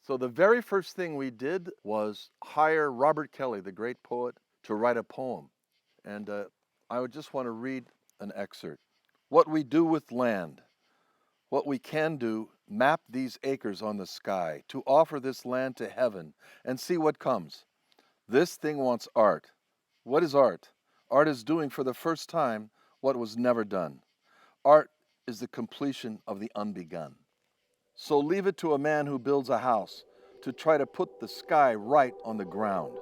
So the very first thing we did was hire Robert Kelly, the great poet, to write a poem. And I would just want to read an excerpt. What we do with land, what we can do, map these acres on the sky, to offer this land to heaven and see what comes. This thing wants art. What is art? Art is doing for the first time what was never done. Art is the completion of the unbegun. So leave it to a man who builds a house to try to put the sky right on the ground.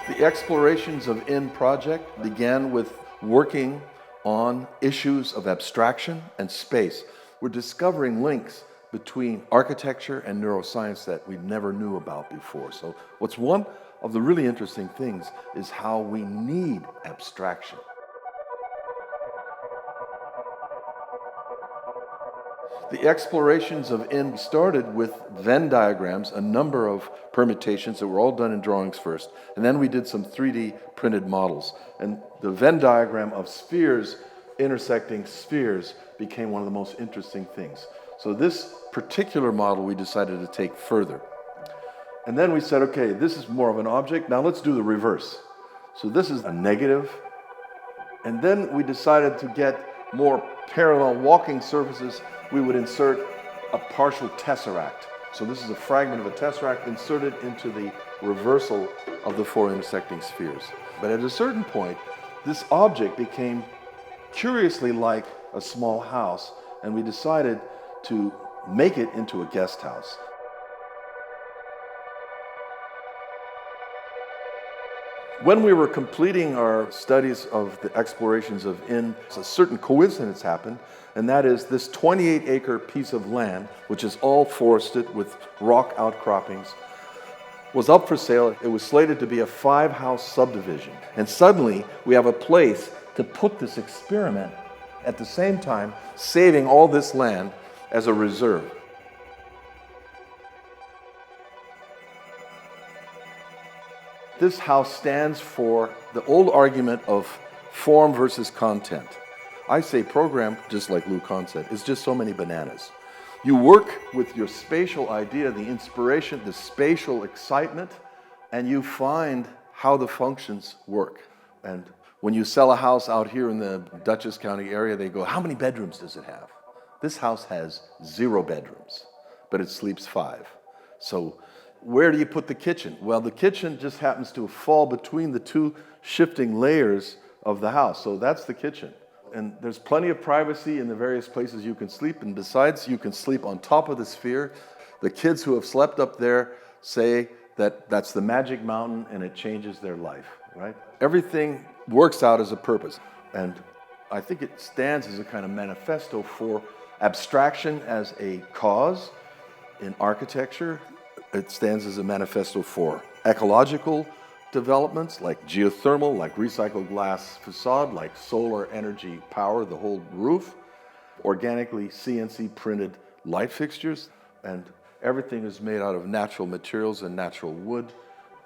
The explorations of IN project began with working on issues of abstraction and space. We're discovering links between architecture and neuroscience that we never knew about before. So what's one of the really interesting things is how we need abstraction. The explorations of IN started with Venn diagrams, a number of permutations that were all done in drawings first, and then we did some 3D printed models. And the Venn diagram of spheres intersecting spheres became one of the most interesting things. So this particular model we decided to take further. And then we said, okay, this is more of an object, now let's do the reverse. So this is a negative, and then we decided to get more parallel walking surfaces. We would insert a partial tesseract. So this is a fragment of a tesseract inserted into the reversal of the four intersecting spheres. But at a certain point, this object became curiously like a small house, and we decided to make it into a guest house. When we were completing our studies of the explorations of IN, a certain coincidence happened, and that is this 28-acre piece of land, which is all forested with rock outcroppings, was up for sale. It was slated to be a 5-house subdivision. And suddenly, we have a place to put this experiment, at the same time saving all this land as a reserve. This house stands for the old argument of form versus content. I say program, just like Lou Kahn said, is just so many bananas. You work with your spatial idea, the inspiration, the spatial excitement, and you find how the functions work. And when you sell a house out here in the Dutchess County area, they go, how many bedrooms does it have? This house has 0 bedrooms, but it sleeps 5. So where do you put the kitchen? Well, the kitchen just happens to fall between the 2 shifting layers of the house. So that's the kitchen. And there's plenty of privacy in the various places you can sleep. And besides, you can sleep on top of the sphere. The kids who have slept up there say that that's the magic mountain and it changes their life, right? Everything works out as a purpose. And I think it stands as a kind of manifesto for abstraction as a cause in architecture. It stands as a manifesto for ecological developments like geothermal, like recycled glass facade, like solar energy power, the whole roof, organically CNC printed light fixtures, and everything is made out of natural materials and natural wood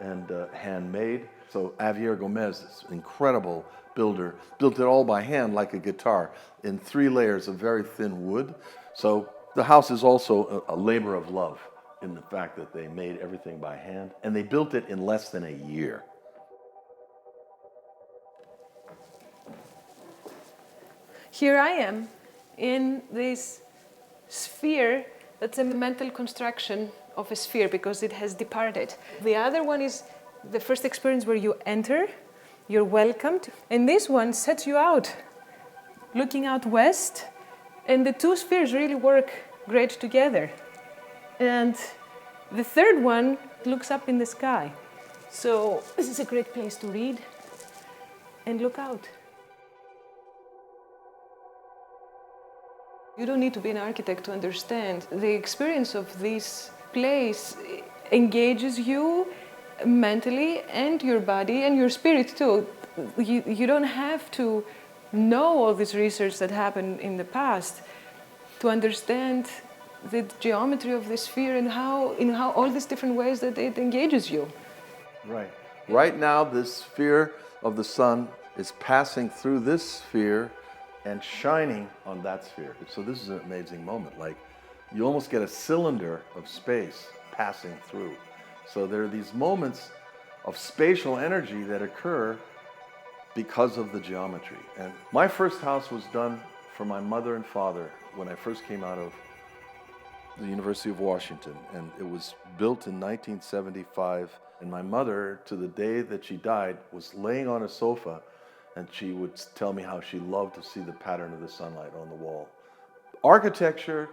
and handmade. So Javier Gomez, this incredible builder, built it all by hand like a guitar in 3 layers of very thin wood. So the house is also a labor of love in the fact that they made everything by hand, and they built it in less than a year. Here I am in this sphere that's a mental construction of a sphere because it has departed. The other one is the first experience where you enter, you're welcomed, and this one sets you out, looking out west, and the 2 spheres really work great together. And the third one looks up in the sky. So this is a great place to read and look out. You don't need to be an architect to understand. The experience of this place engages you mentally and your body and your spirit too. You don't have to know all this research that happened in the past to understand the geometry of the sphere and how all these different ways that it engages you. Right. Right now, this sphere of the sun is passing through this sphere and shining on that sphere. So this is an amazing moment. Like, you almost get a cylinder of space passing through. So there are these moments of spatial energy that occur because of the geometry. And my first house was done for my mother and father when I first came out of the University of Washington, and it was built in 1975. And my mother, to the day that she died, was laying on a sofa, and she would tell me how she loved to see the pattern of the sunlight on the wall. Architecture,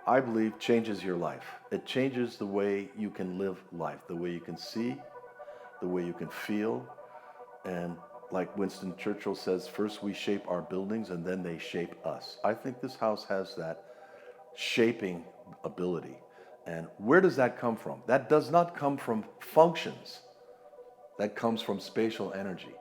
I believe, changes your life. It changes the way you can live life, the way you can see, the way you can feel. And like Winston Churchill says, first we shape our buildings and then they shape us. I think this house has that shaping ability. And where does that come from? That does not come from functions. That comes from spatial energy.